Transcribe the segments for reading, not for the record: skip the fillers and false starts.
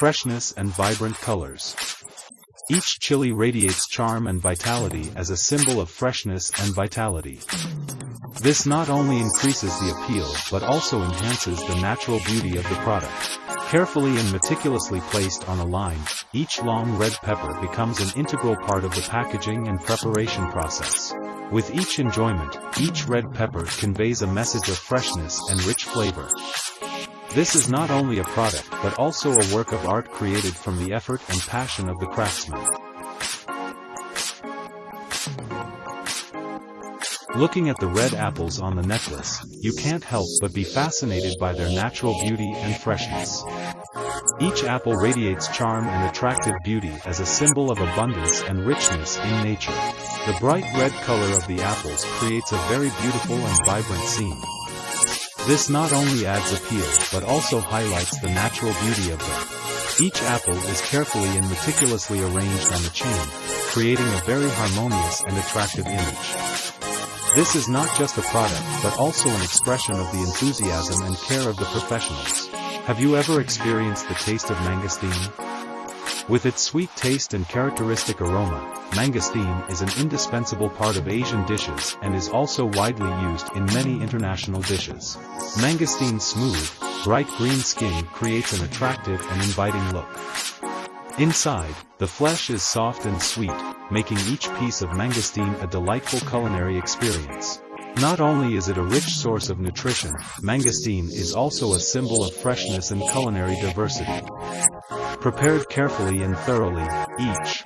freshness and vibrant colors. Each chili radiates charm and vitality as a symbol of freshness and vitality. This not only increases the appeal but also enhances the natural beauty of the product. Carefully and meticulously placed on a line, each long red pepper becomes an integral part of the packaging and preparation process. With each enjoyment, each red pepper conveys a message of freshness and rich flavor. This is not only a product but also a work of art created from the effort and passion of the craftsman. Looking at the red apples on the necklace, you can't help but be fascinated by their natural beauty and freshness. Each apple radiates charm and attractive beauty as a symbol of abundance and richness in nature. The bright red color of the apples creates a very beautiful and vibrant scene. This not only adds appeal but also highlights the natural beauty of them. Each apple is carefully and meticulously arranged on the chain, creating a very harmonious and attractive image. This is not just a product but also an expression of the enthusiasm and care of the professionals. Have you ever experienced the taste of mangosteen? With its sweet taste and characteristic aroma, mangosteen is an indispensable part of Asian dishes and is also widely used in many international dishes. Mangosteen's smooth, bright green skin creates an attractive and inviting look. Inside, the flesh is soft and sweet, making each piece of mangosteen a delightful culinary experience. Not only is it a rich source of nutrition, mangosteen is also a symbol of freshness and culinary diversity. Prepared carefully and thoroughly, each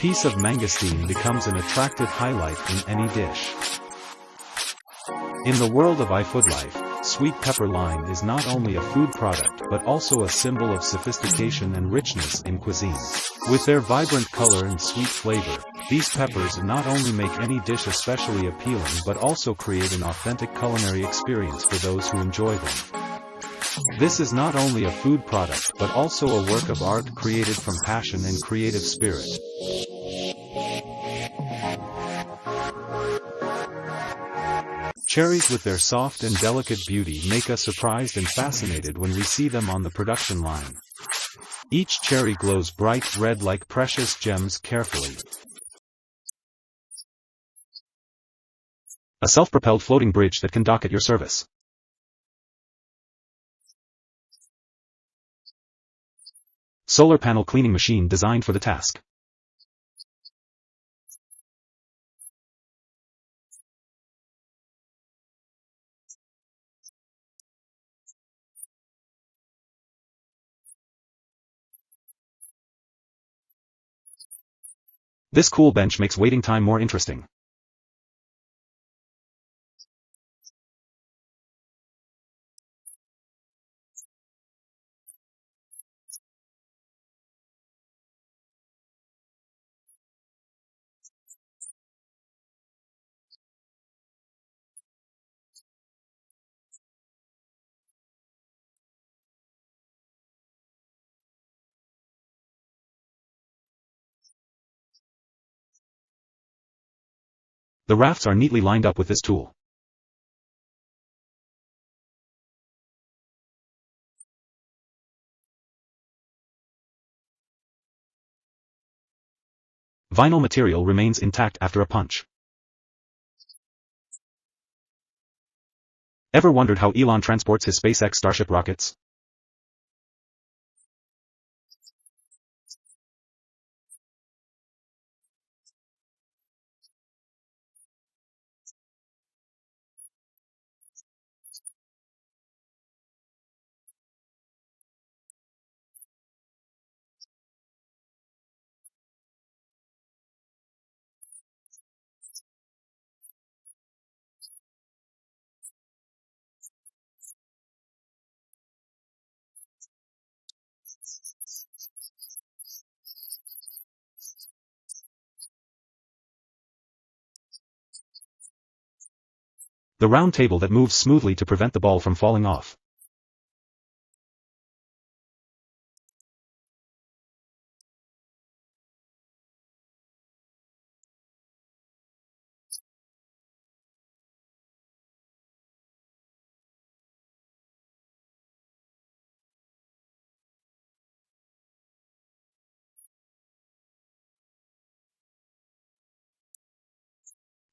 piece of mangosteen becomes an attractive highlight in any dish. In the world of iFood life, sweet pepper line is not only a food product but also a symbol of sophistication and richness in cuisine. With their vibrant color and sweet flavor, these peppers not only make any dish especially appealing but also create an authentic culinary experience for those who enjoy them. This is not only a food product but also a work of art created from passion and creative spirit. Cherries with their soft and delicate beauty make us surprised and fascinated when we see them on the production line. Each cherry glows bright red like precious gems carefully. A self-propelled floating bridge that can dock at your service. Solar panel cleaning machine designed for the task. This cool bench makes waiting time more interesting. The rafts are neatly lined up with this tool. Vinyl material remains intact after a punch. Ever wondered how Elon transports his SpaceX Starship rockets? The round table that moves smoothly to prevent the ball from falling off.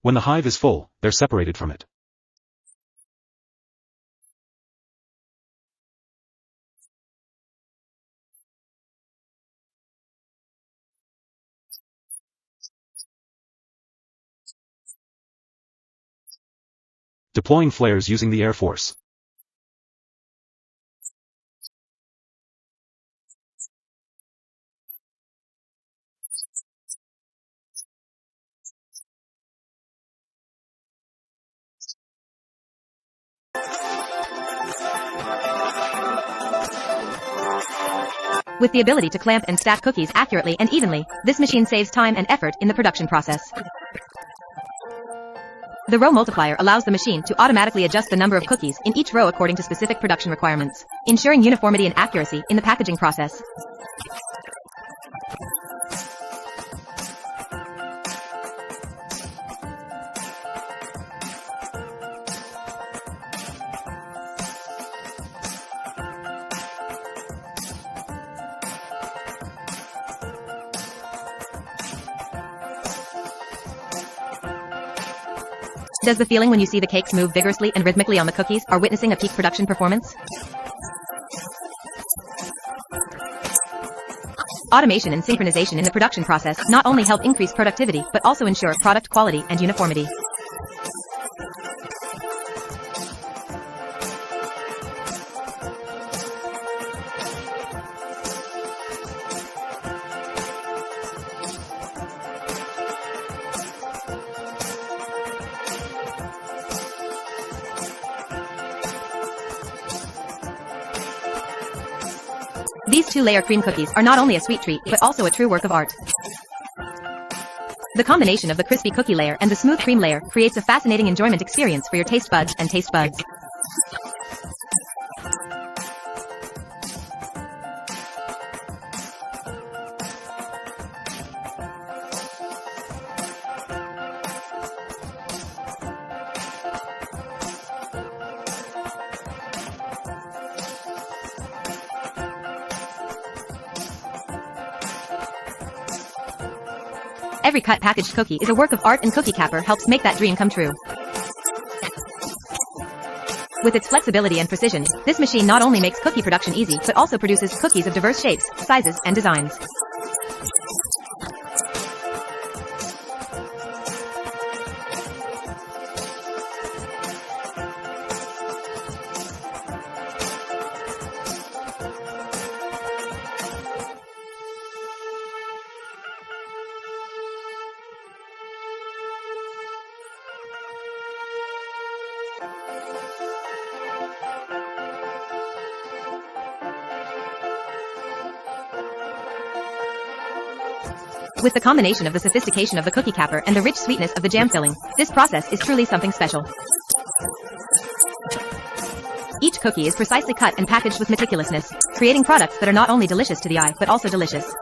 When the hive is full, they're separated from it. Deploying flares using the air force. With the ability to clamp and stack cookies accurately and evenly, this machine saves time and effort in the production process. The row multiplier allows the machine to automatically adjust the number of cookies in each row according to specific production requirements, ensuring uniformity and accuracy in the packaging process. Does the feeling when you see the cakes move vigorously and rhythmically on the cookies are witnessing a peak production performance? Automation and synchronization in the production process not only help increase productivity but also ensure product quality and uniformity. These two-layer cream cookies are not only a sweet treat but also a true work of art. The combination of the crispy cookie layer and the smooth cream layer creates a fascinating enjoyment experience for your taste buds and taste buds. Every cut packaged cookie is a work of art and Cookie Capper helps make that dream come true. With its flexibility and precision, this machine not only makes cookie production easy but also produces cookies of diverse shapes, sizes, and designs. With the combination of the sophistication of the Cookie Capper and the rich sweetness of the jam filling, this process is truly something special. Each cookie is precisely cut and packaged with meticulousness, creating products that are not only delicious to the eye but also delicious.